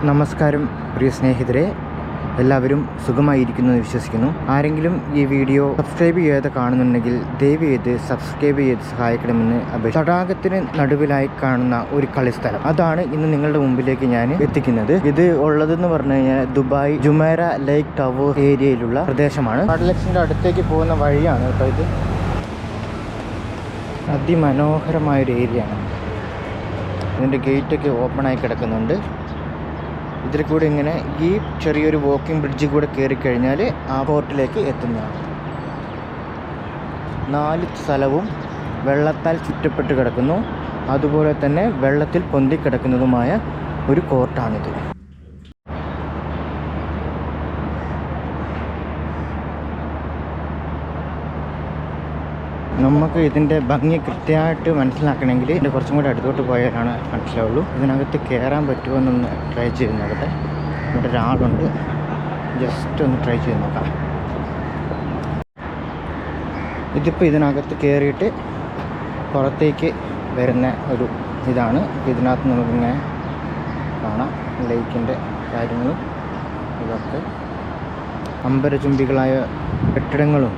നമസ്കാരം പ്രിയ സ്നേഹിതരെ, എല്ലാവരും സുഖമായിരിക്കുമെന്ന് വിശ്വസിക്കുന്നു. ആരെങ്കിലും ഈ വീഡിയോ സബ്സ്ക്രൈബ് ചെയ്യാതെ കാണുന്നുണ്ടെങ്കിൽ ദയവ് ചെയ്ത് സബ്സ്ക്രൈബ് ചെയ്ത് സഹായിക്കണമെന്ന് അപേക്ഷിക്കുന്നു. തടാകത്തിന് നടുവിലായി കാണുന്ന ഒരു കളിസ്ഥലം, അതാണ് ഇന്ന് നിങ്ങളുടെ മുമ്പിലേക്ക് ഞാൻ എത്തിക്കുന്നത്. ഇത് ഉള്ളതെന്ന് പറഞ്ഞു കഴിഞ്ഞാൽ ദുബായ് ജുമൈറ ലേക്ക് ടവർ ഏരിയയിലുള്ള പ്രദേശമാണ്. കടലക്സിൻ്റെ അടുത്തേക്ക് പോകുന്ന വഴിയാണ് കേട്ടോ ഇത്. അതിമനോഹരമായൊരു ഏരിയയാണ്. ഇതിൻ്റെ ഗേറ്റൊക്കെ ഓപ്പണായി കിടക്കുന്നുണ്ട്. ഇതിൽ കൂടെ ഇങ്ങനെ ഈ ചെറിയൊരു വാക്കിംഗ് ബ്രിഡ്ജ് കൂടെ കയറിക്കഴിഞ്ഞാൽ ആ പോർട്ടിലേക്ക് എത്തുന്നതാണ്. 4 സ്ഥലവും വെള്ളത്താൽ ചുറ്റപ്പെട്ട് കിടക്കുന്നു. അതുപോലെ തന്നെ വെള്ളത്തിൽ പൊന്തിക്കിടക്കുന്നതുമായ ഒരു കോർട്ടാണിത്. നമുക്ക് ഇതിൻ്റെ ഭംഗി കൃത്യമായിട്ട് മനസ്സിലാക്കണമെങ്കിൽ ഇതിൻ്റെ കുറച്ചും കൂടി അടുത്തോട്ട് പോയാലാണ് മനസ്സിലാവുള്ളൂ. ഇതിനകത്ത് കയറാൻ പറ്റുമോ എന്നൊന്ന് ട്രൈ ചെയ്ത് നോക്കട്ടെ. ഇവിടെ ഒരാളുണ്ട്, ജസ്റ്റ് ഒന്ന് ട്രൈ ചെയ്ത് നോക്കാം. ഇതിപ്പോൾ ഇതിനകത്ത് കയറിയിട്ട് പുറത്തേക്ക് വരുന്ന ഒരു ഇതാണ്. ഇതിനകത്ത് നമുക്കിങ്ങനെ കാണാം ലേക്കിൻ്റെ കാര്യങ്ങളും ഇതൊക്കെ. അമ്പരചുംബികളായ കെട്ടിടങ്ങളും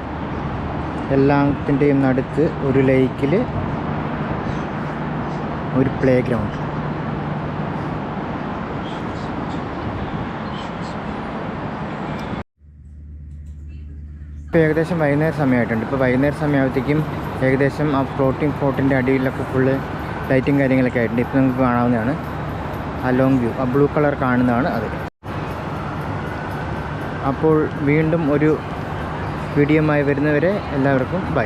എല്ലാത്തിൻ്റെയും നടുക്ക് ഒരു ലേക്കിൽ ഒരു പ്ലേ ഗ്രൗണ്ട്. ഇപ്പോൾ ഏകദേശം വൈകുന്നേരം സമയമായിട്ടുണ്ട്. ഇപ്പോൾ വൈകുന്നേരം സമയമാകുമ്പോഴത്തേക്കും ഏകദേശം ആ ഫ്ലോട്ടിംഗ് ഫോർട്ടിൻ്റെ അടിയിലൊക്കെ ഫുള്ള് ലൈറ്റും കാര്യങ്ങളൊക്കെ ആയിട്ടുണ്ട്. ഇപ്പോൾ നമുക്ക് കാണാവുന്നതാണ് ആ ലോങ് വ്യൂ, ആ ബ്ലൂ കളർ കാണുന്നതാണ് അത്. അപ്പോൾ വീണ്ടും ഒരു വീഡിയോയുമായി വരുന്നവരെ എല്ലാവർക്കും ബൈ.